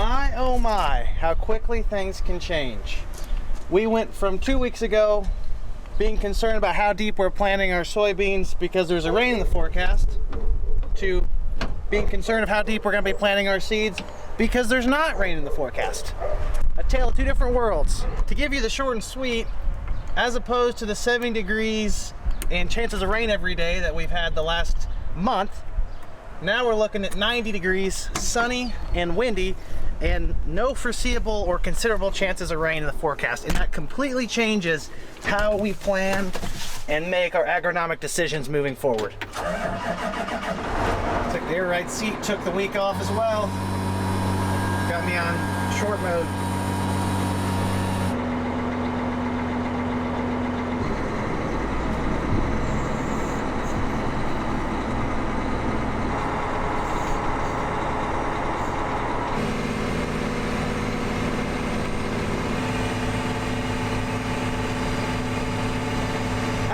My, oh my, how quickly things can change. We went from 2 weeks ago being concerned about how deep we're planting our soybeans because there's a rain in the forecast to being concerned of how deep we're going to be planting our seeds because there's not rain in the forecast. A tale of two different worlds. To give you the short and sweet, as opposed to the 70 degrees and chances of rain every day that we've had the last month, now we're looking at 90 degrees, sunny and windy, and no foreseeable or considerable chances of rain in the forecast. And that completely changes how we plan and make our agronomic decisions moving forward. Took the air right seat, took the week off as well. Got me on short mode.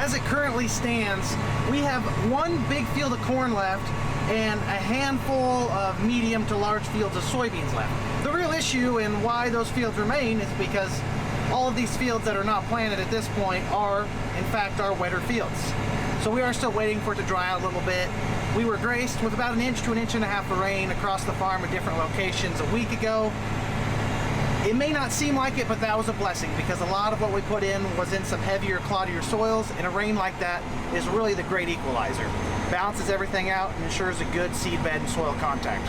As it currently stands, we have one big field of corn left and a handful of medium to large fields of soybeans left. The real issue and why those fields remain is because all of these fields that are not planted at this point are, in fact, our wetter fields. So we are still waiting for it to dry out a little bit. We were graced with about 1 inch to 1.5 inches of rain across the farm at different locations a week ago. It may not seem like it, but that was a blessing because a lot of what we put in was in some heavier, cloddier soils, and a rain like that is really the great equalizer. Balances everything out and ensures a good seed bed and soil contact.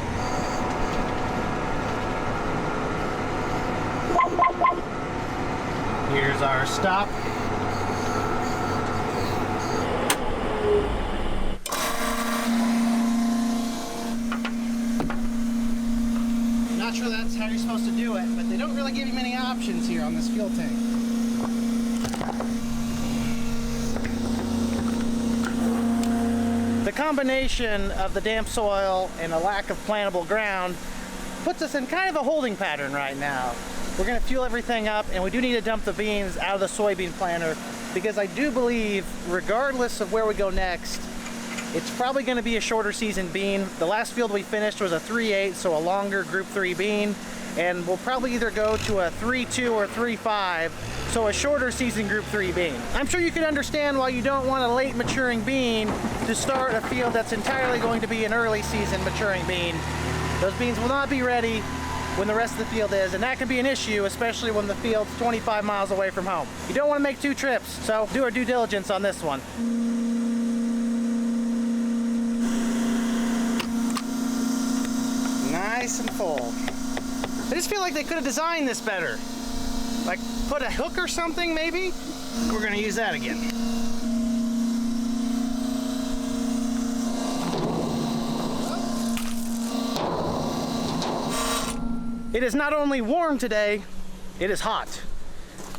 Here's our stop. Not sure that's how you're supposed to do it, but they don't really give you many options here on this fuel tank. The combination of the damp soil and a lack of plantable ground puts us in kind of a holding pattern right now. We're going to fuel everything up, and we do need to dump the beans out of the soybean planter because I do believe, regardless of where we go next, it's probably going to be a shorter season bean. The last field we finished was a 3/8, so a longer group 3 bean, and we'll probably either go to a 3/2 or 3/5, so a shorter season group 3 bean. I'm sure you can understand why you don't want a late maturing bean to start a field that's entirely going to be an early season maturing bean. Those beans will not be ready when the rest of the field is, and that can be an issue, especially when the field's 25 miles away from home. You don't want to make 2 trips, so do our due diligence on this one. Nice and full. I just feel like they could have designed this better. Like put a hook or something maybe? We're gonna use that again. It is not only warm today, it is hot.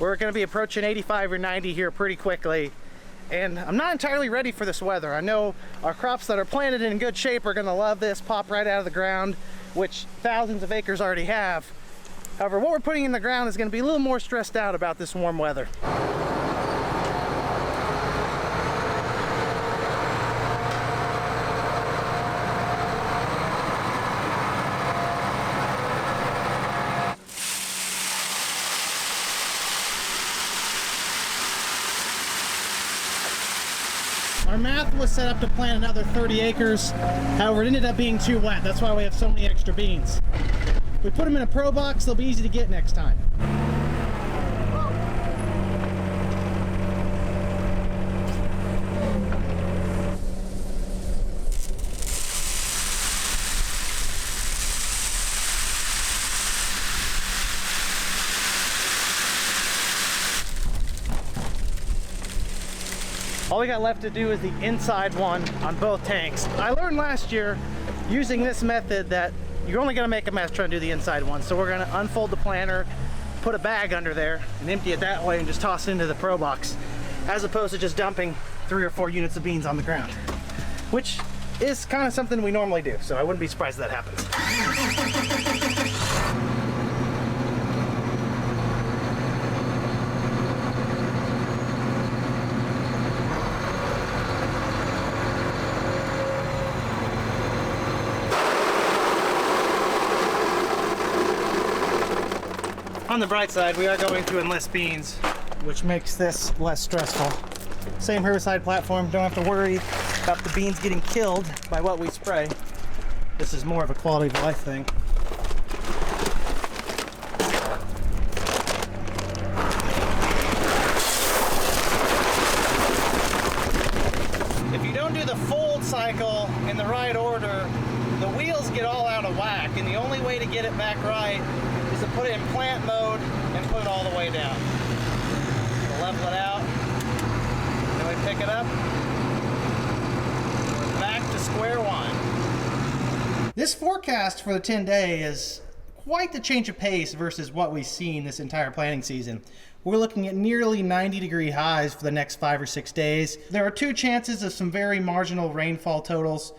We're gonna be approaching 85 or 90 here pretty quickly. And I'm not entirely ready for this weather. I know our crops that are planted in good shape are gonna love this, pop right out of the ground, which thousands of acres already have. However, what we're putting in the ground is gonna be a little more stressed out about this warm weather. Our math was set up to plant another 30 acres. However, it ended up being too wet. That's why we have so many extra beans. If we put them in a Pro Box, they'll be easy to get next time. All we got left to do is the inside one on both tanks. I learned last year using this method that you're only gonna make a mess trying to do the inside one. So we're gonna unfold the planter, put a bag under there and empty it that way and just toss it into the Pro Box, as opposed to just dumping 3 or 4 units of beans on the ground, which is kind of something we normally do. So I wouldn't be surprised if that happens. On the bright side, we are going to enlist beans, which makes this less stressful. Same herbicide platform, don't have to worry about the beans getting killed by what we spray. This is more of a quality of life thing. If you don't do the fold cycle in the right order, the wheels get all out of whack, and the only way to get it back right is to put it in plant mode and put it all the way down. We'll level it out, then we pick it up, we're back to square one. This forecast for the 10-day is quite the change of pace versus what we've seen this entire planting season. We're looking at nearly 90-degree highs for the next 5 or 6 days. There are 2 chances of some very marginal rainfall totals.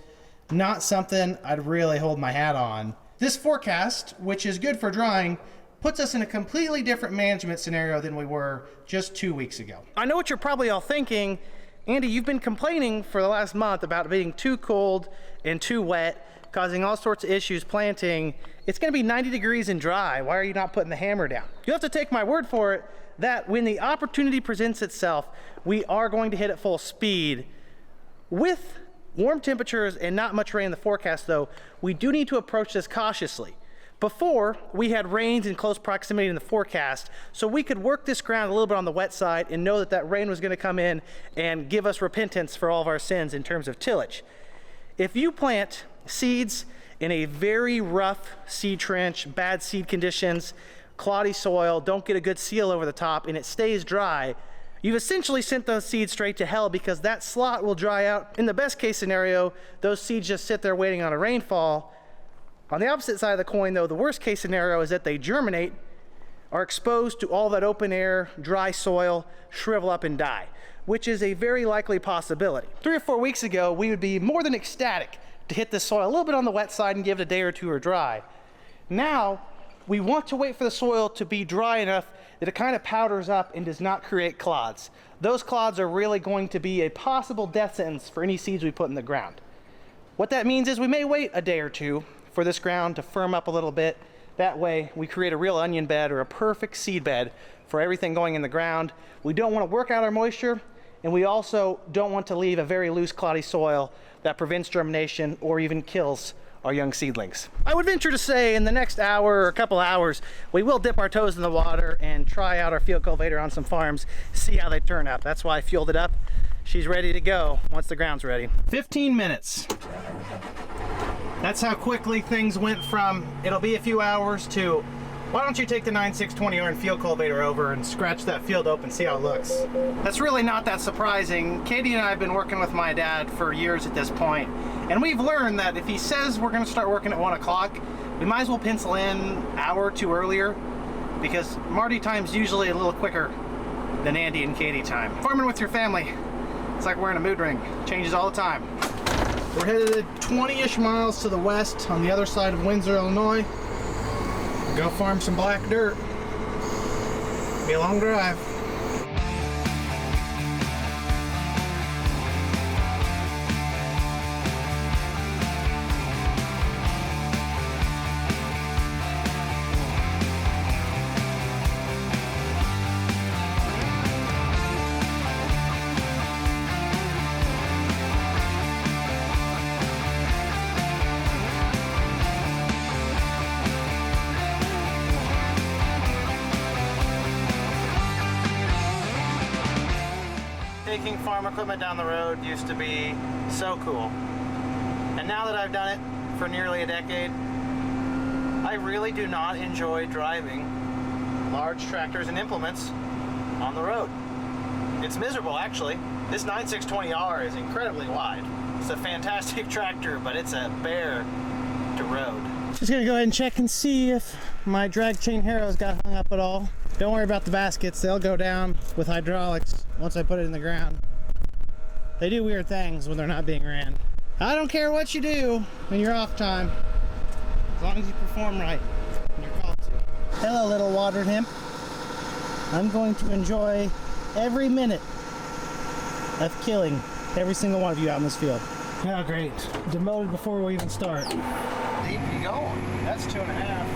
Not something I'd really hold my hat on. This forecast, which is good for drying, puts us in a completely different management scenario than we were just 2 weeks ago. I know what you're probably all thinking. Andy, you've been complaining for the last month about it being too cold and too wet, causing all sorts of issues planting. It's gonna be 90 degrees and dry. Why are you not putting the hammer down? You'll have to take my word for it that when the opportunity presents itself, we are going to hit at full speed. With warm temperatures and not much rain in the forecast though, we do need to approach this cautiously. Before, we had rains in close proximity in the forecast, so we could work this ground a little bit on the wet side and know that that rain was gonna come in and give us repentance for all of our sins in terms of tillage. If you plant seeds in a very rough seed trench, bad seed conditions, cloddy soil, don't get a good seal over the top, and it stays dry, you've essentially sent those seeds straight to hell because that slot will dry out. In the best case scenario, those seeds just sit there waiting on a rainfall. On the opposite side of the coin though, the worst case scenario is that they germinate, are exposed to all that open air, dry soil, shrivel up and die, which is a very likely possibility. 3 or 4 weeks ago, we would be more than ecstatic to hit this soil a little bit on the wet side and give it a day or 2 or dry. Now, we want to wait for the soil to be dry enough that it kind of powders up and does not create clods. Those clods are really going to be a possible death sentence for any seeds we put in the ground. What that means is we may wait a day or 2 for this ground to firm up a little bit. That way we create a real onion bed or a perfect seed bed for everything going in the ground. We don't want to work out our moisture, and we also don't want to leave a very loose cloddy soil that prevents germination or even kills our young seedlings. I would venture to say in the next hour or a couple hours, we will dip our toes in the water and try out our field cultivator on some farms, see how they turn up. That's why I fueled it up. She's ready to go once the ground's ready. 15 minutes. That's how quickly things went from it'll be a few hours to why don't you take the 9620R field cultivator over and scratch that field open, see how it looks. That's really not that surprising. Katie and I have been working with my dad for years at this point, and we've learned that if he says we're gonna start working at 1 o'clock, we might as well pencil in an hour or 2 earlier, because Marty time's usually a little quicker than Andy and Katie time. Farming with your family, it's like wearing a mood ring. Changes all the time. We're headed 20-ish miles to the west on the other side of Windsor, Illinois. Go farm some black dirt. Be a long drive. Taking farm equipment down the road used to be so cool. And now that I've done it for nearly a decade, I really do not enjoy driving large tractors and implements on the road. It's miserable, actually. This 9620R is incredibly wide. It's a fantastic tractor, but it's a bear to road. Just gonna go ahead and check and see if my drag chain harrows got hung up at all. Don't worry about the baskets, they'll go down with hydraulics once I put it in the ground. They do weird things when they're not being ran. I don't care what you do when you're off time, as long as you perform right when you're called to. Hello, little watered hemp. I'm going to enjoy every minute of killing every single one of you out in this field. Oh, great. Demoted before we even start. Deep you going? That's 2.5.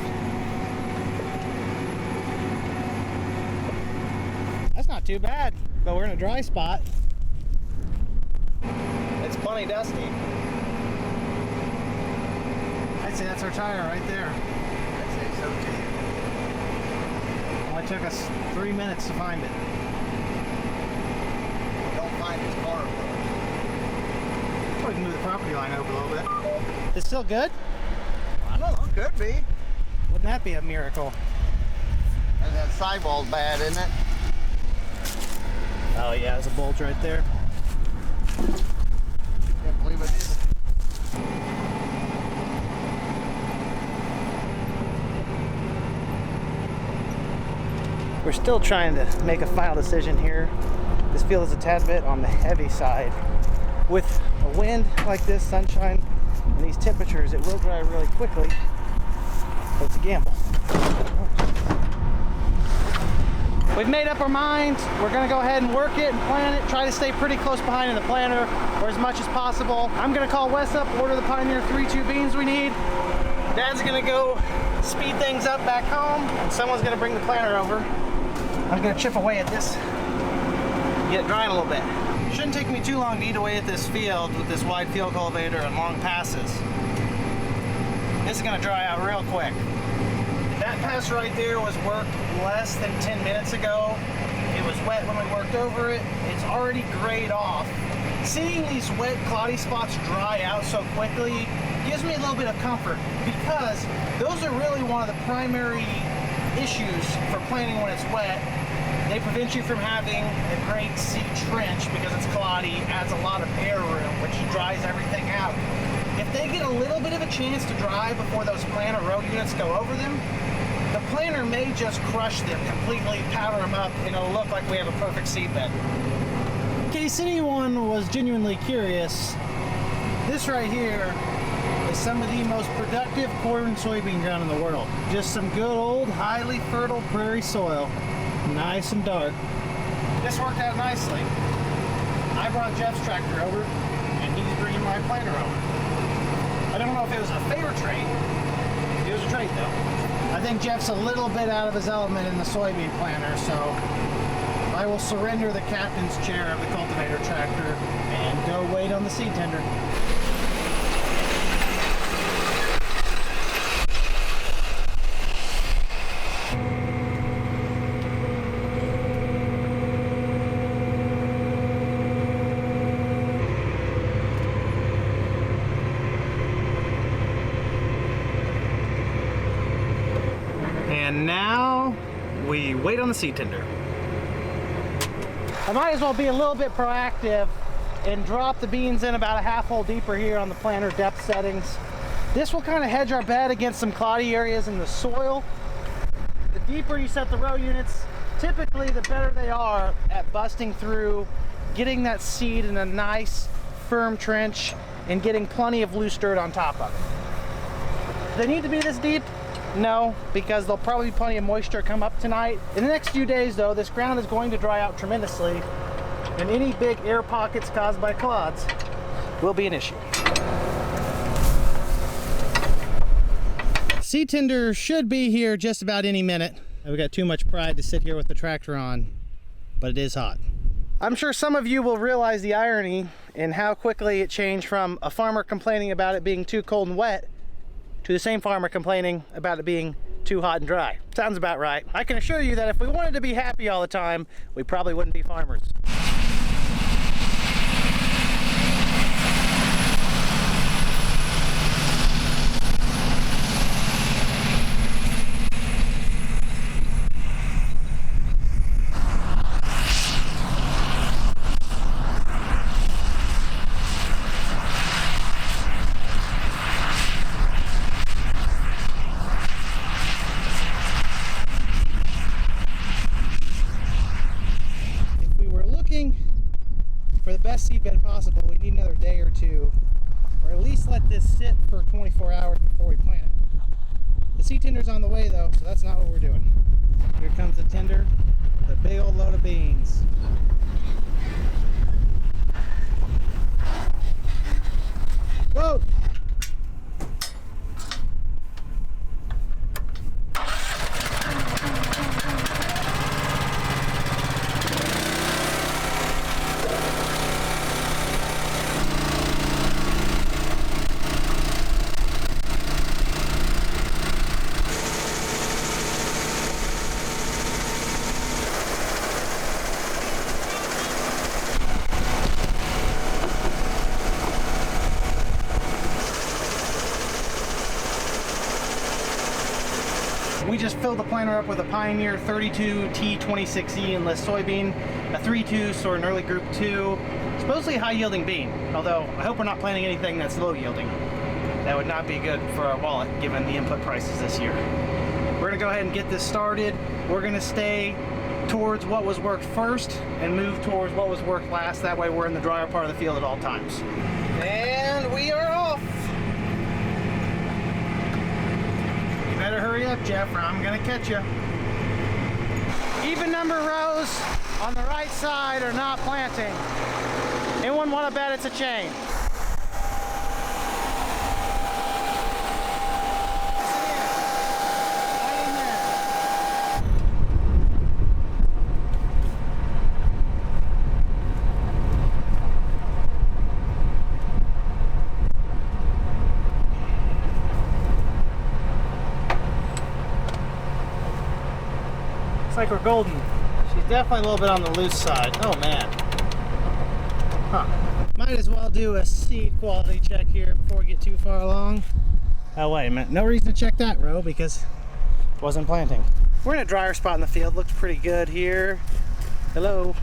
Not too bad, but we're in a dry spot. It's plenty dusty. I'd say that's our tire right there. I'd say so too. Only took us 3 minutes to find it. Don't find his car. We can move the property line over a little bit. It's still good? I don't know, could be. Wouldn't that be a miracle? And that sidewall's bad, isn't it? Oh yeah, there's a bulge right there. Can't believe it is. We're still trying to make a final decision here. This field is a tad bit on the heavy side. With a wind like this, sunshine, and these temperatures, it will dry really quickly, but it's a gamble. We've made up our minds. We're gonna go ahead and work it and plan it, try to stay pretty close behind in the planter, or as much as possible. I'm gonna call Wes up, order the Pioneer 3.2 beans we need. Dad's gonna go speed things up back home, and someone's gonna bring the planter over. I'm gonna chip away at this, get it drying a little bit. Shouldn't take me too long to eat away at this field with this wide field cultivator and long passes. This is gonna dry out real quick. That pass right there was worked less than 10 minutes ago. It was wet when we worked over it. It's already grayed off. Seeing these wet, cloddy spots dry out so quickly gives me a little bit of comfort, because those are really one of the primary issues for planting when it's wet. They prevent you from having a great seed trench because it's cloddy, adds a lot of air room, which dries everything out. If they get a little bit of a chance to dry before those planter row units go over them, the planter may just crush them completely, powder them up, and it'll look like we have a perfect seed bed. In case anyone was genuinely curious, this right here is some of the most productive corn and soybean ground in the world. Just some good old, highly fertile prairie soil. Nice and dark. This worked out nicely. I brought Jeff's tractor over, and he's bringing my planter over. I don't know if it was a favor trade. It was a trade though. I think Jeff's a little bit out of his element in the soybean planter, so I will surrender the captain's chair of the cultivator tractor and go wait on the seed tender. And now we wait on the seed tender. I might as well be a little bit proactive and drop the beans in about a half hole deeper here on the planter depth settings. This will kind of hedge our bed against some cloddy areas in the soil. The deeper you set the row units, typically the better they are at busting through, getting that seed in a nice firm trench, and getting plenty of loose dirt on top of it. Do they need to be this deep? No, because there'll probably be plenty of moisture come up tonight. In the next few days though, this ground is going to dry out tremendously, and any big air pockets caused by clods will be an issue. Seed tender should be here just about any minute. We've got too much pride to sit here with the tractor on, but it is hot. I'm sure some of you will realize the irony in how quickly it changed from a farmer complaining about it being too cold and wet to the same farmer complaining about it being too hot and dry. Sounds about right. I can assure you that if we wanted to be happy all the time, we probably wouldn't be farmers. For the best seed bed possible, we need another day or two, or at least let this sit for 24 hours before we plant it. The seed tender's on the way though, so that's not what we're doing. Here comes the tender, the big old load of beans. Whoa! just filled the planter up with a Pioneer 32 T26E enlist soybean, a 3-2 or an early group 2, supposedly high yielding bean, although I hope we're not planting anything that's low yielding. That would not be good for our wallet given the input prices this year. We're gonna go ahead and get this started. We're gonna stay towards what was worked first and move towards what was worked last. That way we're in the drier part of the field at all times. And we are off. You better hurry up, Jeff, or I'm gonna catch you. Even number rows on the right side are not planting. Anyone want to bet it's a chain? Looks like we're golden. She's definitely a little bit on the loose side. Oh man. Huh. Might as well do a seed quality check here before we get too far along. Oh wait a minute. No reason to check that row because it wasn't planting. We're in a drier spot in the field. Looks pretty good here. Hello.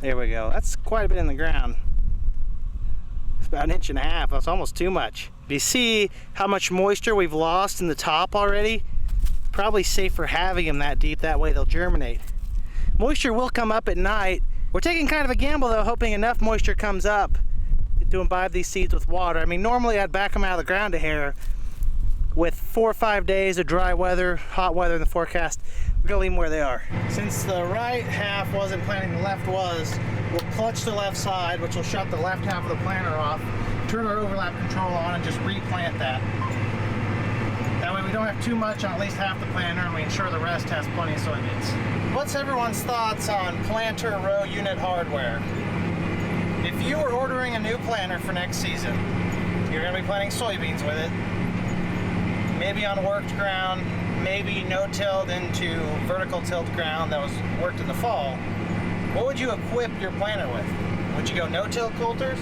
There we go. That's quite a bit in the ground. It's about 1.5 inches. That's almost too much. Do you see how much moisture we've lost in the top already? Probably safer having them that deep, that way they'll germinate. Moisture will come up at night. We're taking kind of a gamble though, hoping enough moisture comes up to imbibe these seeds with water. I mean, normally I'd back them out of the ground a hair. With 4 or 5 days of dry weather, hot weather in the forecast, we're gonna leave them where they are. Since the right half wasn't planting, the left was, we'll clutch the left side, which will shut the left half of the planter off, turn our overlap control on, and just replant that. That way we don't have too much on at least half the planter, and we ensure the rest has plenty of soybeans. What's everyone's thoughts on planter row unit hardware? If you were ordering a new planter for next season, you're going to be planting soybeans with it, maybe on worked ground, maybe no-tilled into vertical tilled ground that was worked in the fall, what would you equip your planter with? Would you go no-till coulters?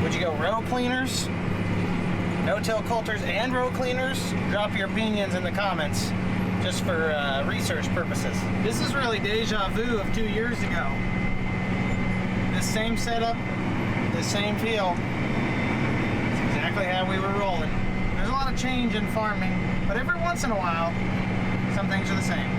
Would you go row cleaners? No-till coulters and row cleaners? Drop your opinions in the comments just for research purposes. This is really deja vu of 2 years ago. This same setup, this same feel. It's exactly how we were rolling. There's a lot of change in farming, but every once in a while, some things are the same.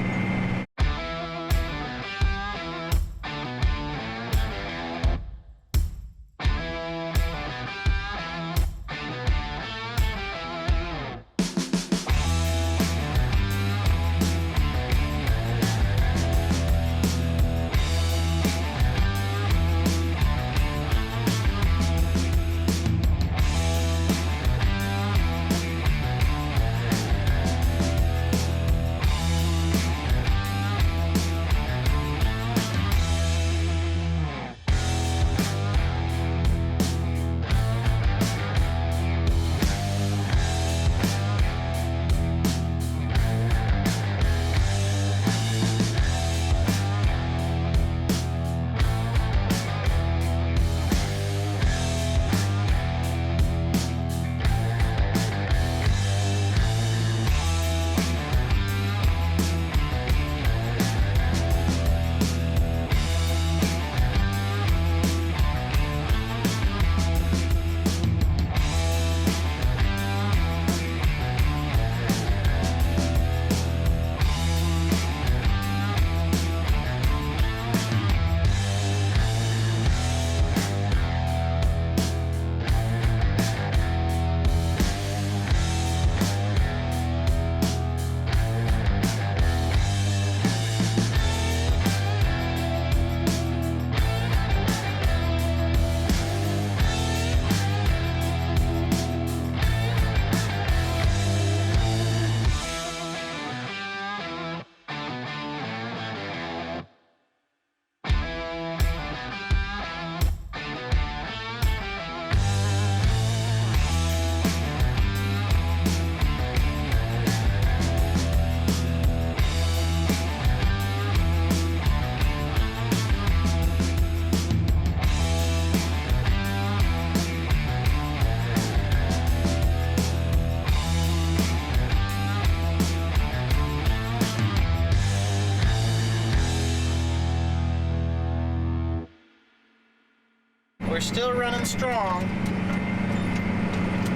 We're still running strong,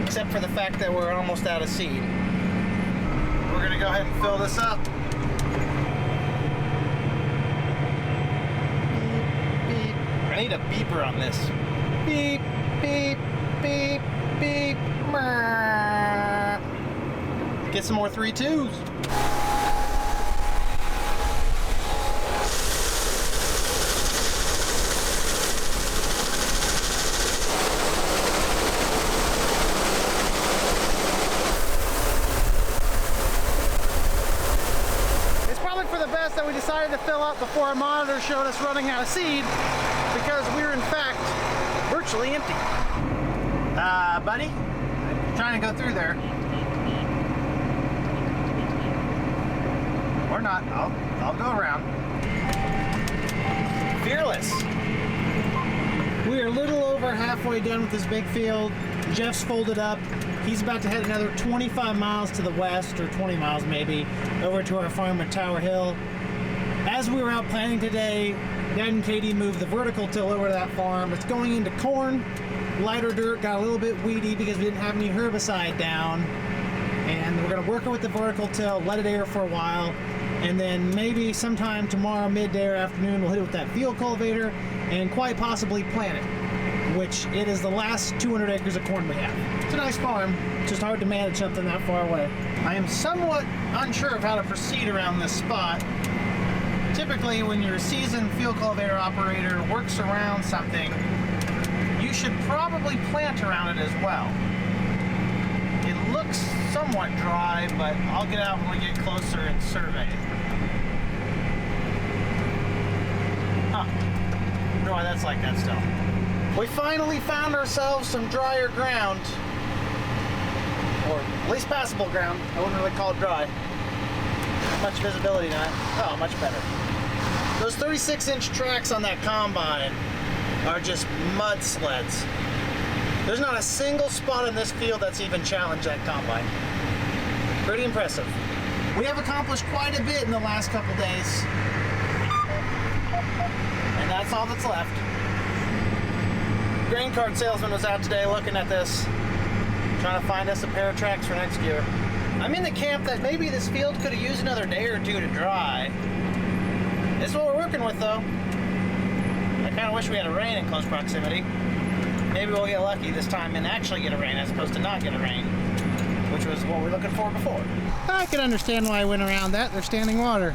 except for the fact that we're almost out of seed. We're gonna go ahead and fill this up. Beep, beep. I need a beeper on this. Beep, beep, beep, beep. Get some more 3.2s. It's probably for the best that we decided to fill up before our monitor showed us running out of seed, because we're in fact virtually empty. Buddy, I'm trying to go through there. Or not, I'll go around. Fearless. We are a little over halfway done with this big field. Jeff's folded up. He's about to head another 25 miles to the west, or 20 miles maybe, over to our farm at Tower Hill. As we were out planting today, Dad and Katie moved the vertical till over to that farm. It's going into corn. Lighter dirt, got a little bit weedy because we didn't have any herbicide down. And we're gonna work it with the vertical till, let it air for a while. And then maybe sometime tomorrow, midday or afternoon, we'll hit it with that field cultivator and quite possibly plant it, which it is the last 200 acres of corn we have. It's a nice farm, it's just hard to manage something that far away. I am somewhat unsure of how to proceed around this spot. Typically, when your seasoned field cultivator operator works around something, you should probably plant around it as well. It looks somewhat dry, but I'll get out when we get closer and survey it. Huh. I wonder why that's like that still. We finally found ourselves some drier ground. Or at least passable ground. I wouldn't really call it dry. Not much visibility now. Oh, much better. Those 36-inch tracks on that combine are just mud sleds. There's not a single spot in this field that's even challenged that combine. Pretty impressive. We have accomplished quite a bit in the last couple days. And that's all that's left. Grain cart salesman was out today looking at this, trying to find us a pair of tracks for next year. I'm in the camp that maybe this field could have used another day or two to dry. This is what we're working with though. I kind of wish we had a rain in close proximity. Maybe we'll get lucky this time and actually get a rain as opposed to not get a rain, which was what we were looking for before. I can understand why I went around that. There's standing water.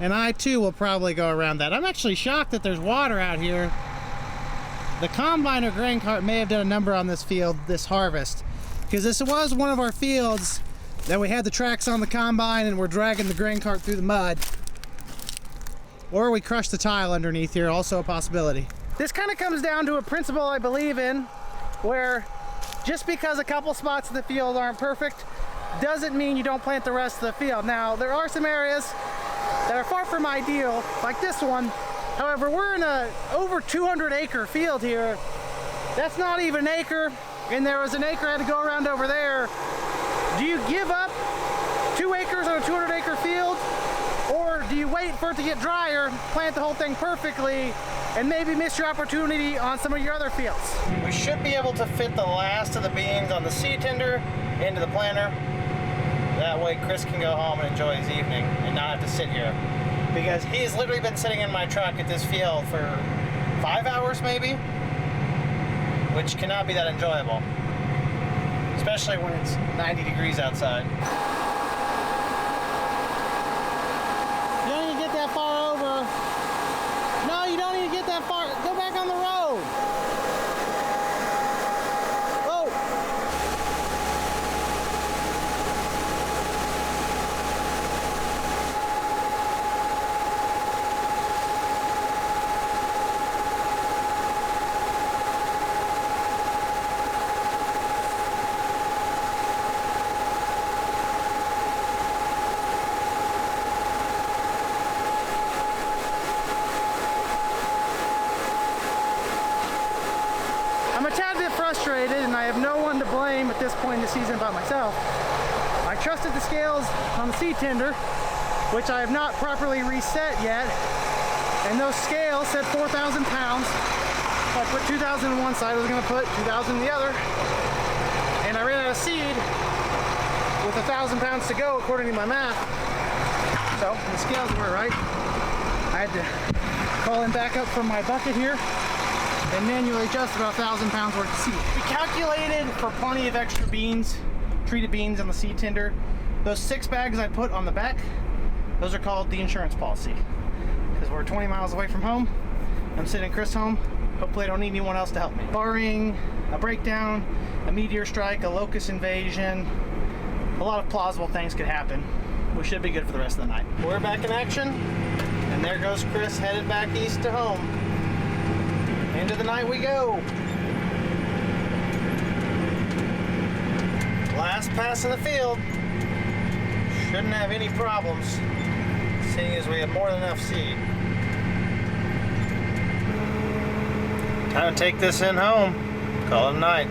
And I too will probably go around that. I'm actually shocked that there's water out here. The combine or grain cart may have done a number on this field this harvest, because this was one of our fields that we had the tracks on the combine and we're dragging the grain cart through the mud. Or we crushed the tile underneath here, also a possibility. This kind of comes down to a principle I believe in, where just because a couple spots in the field aren't perfect doesn't mean you don't plant the rest of the field. Now, there are some areas that are far from ideal, like this one. However, we're in a over 200 acre field here. That's not even an acre, and there was an acre I had to go around over there. Do you give up 2 acres on a 200 acre field? Or do you wait for it to get drier, plant the whole thing perfectly, and maybe miss your opportunity on some of your other fields? We should be able to fit the last of the beans on the seed tender into the planter. That way Chris can go home and enjoy his evening and not have to sit here. Because he's literally been sitting in my truck at this field for 5 hours maybe, which cannot be that enjoyable. Especially when it's 90 degrees outside. You don't need to get that far over. No, you don't need to get that far. Go back on the road. Whoa. I'm a tad bit frustrated, and I have no one to blame at this point in the season but myself. I trusted the scales on the seed tender, which I have not properly reset yet, and those scales said 4,000 pounds. So I put 2,000 in one side, I was gonna put 2,000 in the other. And I ran out of seed with 1,000 pounds to go according to my math. So the scales were right. I had to call in back up from my bucket here and manually adjust about 1,000 pounds worth of seed. We calculated for plenty of extra beans, treated beans on the seed tender. Those 6 bags I put on the back, those are called the insurance policy. Because we're 20 miles away from home. I'm sitting in Chris' home. Hopefully I don't need anyone else to help me. Barring a breakdown, a meteor strike, a locust invasion, a lot of plausible things could happen. We should be good for the rest of the night. We're back in action, and there goes Chris headed back east to home. Into the night we go. Last pass in the field. Shouldn't have any problems, seeing as we have more than enough seed. Time to take this in home. Call it a night.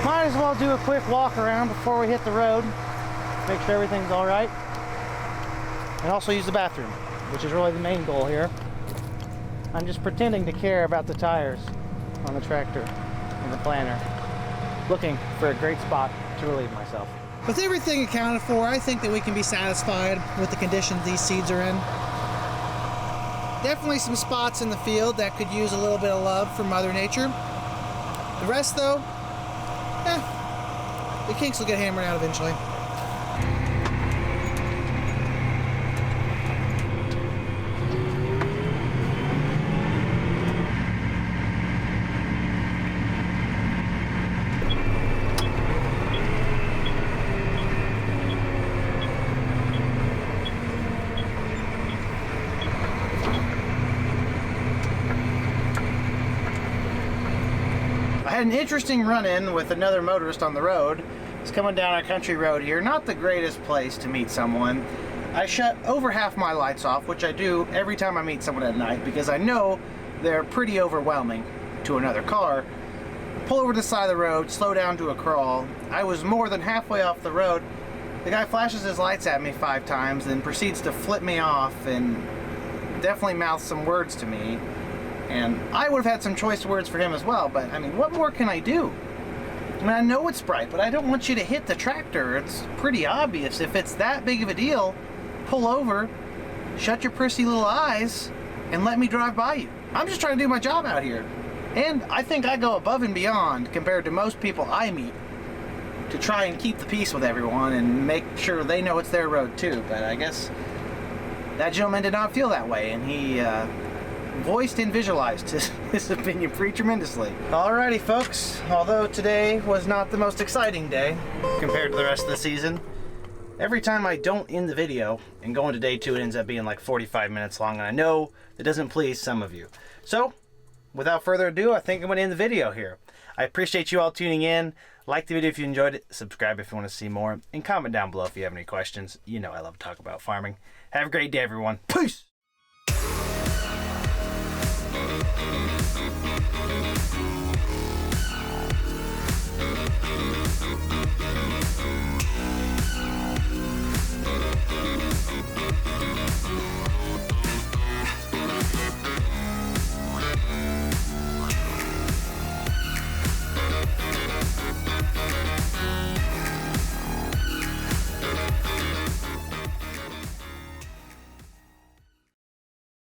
Might as well do a quick walk around before we hit the road. Make sure everything's all right. And also use the bathroom, which is really the main goal here. I'm just pretending to care about the tires on the tractor and the planter. Looking for a great spot to relieve myself. With everything accounted for, I think that we can be satisfied with the condition these seeds are in. Definitely some spots in the field that could use a little bit of love from Mother Nature. The rest though, the kinks will get hammered out eventually. I had an interesting run-in with another motorist on the road. It's coming down our country road here. Not the greatest place to meet someone. I shut over half my lights off, which I do every time I meet someone at night because I know they're pretty overwhelming to another car. Pull over to the side of the road, slow down to a crawl. I was more than halfway off the road. The guy flashes his lights at me 5 times, then proceeds to flip me off and definitely mouths some words to me. And I would have had some choice words for him as well, but I mean, what more can I do? I mean, I know it's bright, but I don't want you to hit the tractor. It's pretty obvious. If it's that big of a deal, pull over, shut your prissy little eyes, and let me drive by you. I'm just trying to do my job out here. And I think I go above and beyond compared to most people I meet to try and keep the peace with everyone and make sure they know it's their road too. But I guess that gentleman did not feel that way, and he voiced and visualized his opinion pretty tremendously. Alrighty folks, although today was not the most exciting day compared to the rest of the season, every time I don't end the video and go into day 2 it ends up being like 45 minutes long, and I know that doesn't please some of you. So without further ado, I think I'm going to end the video here. I appreciate you all tuning in. Like the video if you enjoyed it, subscribe if you want to see more, and comment down below if you have any questions. You know I love to talk about farming. Have a great day everyone. Peace!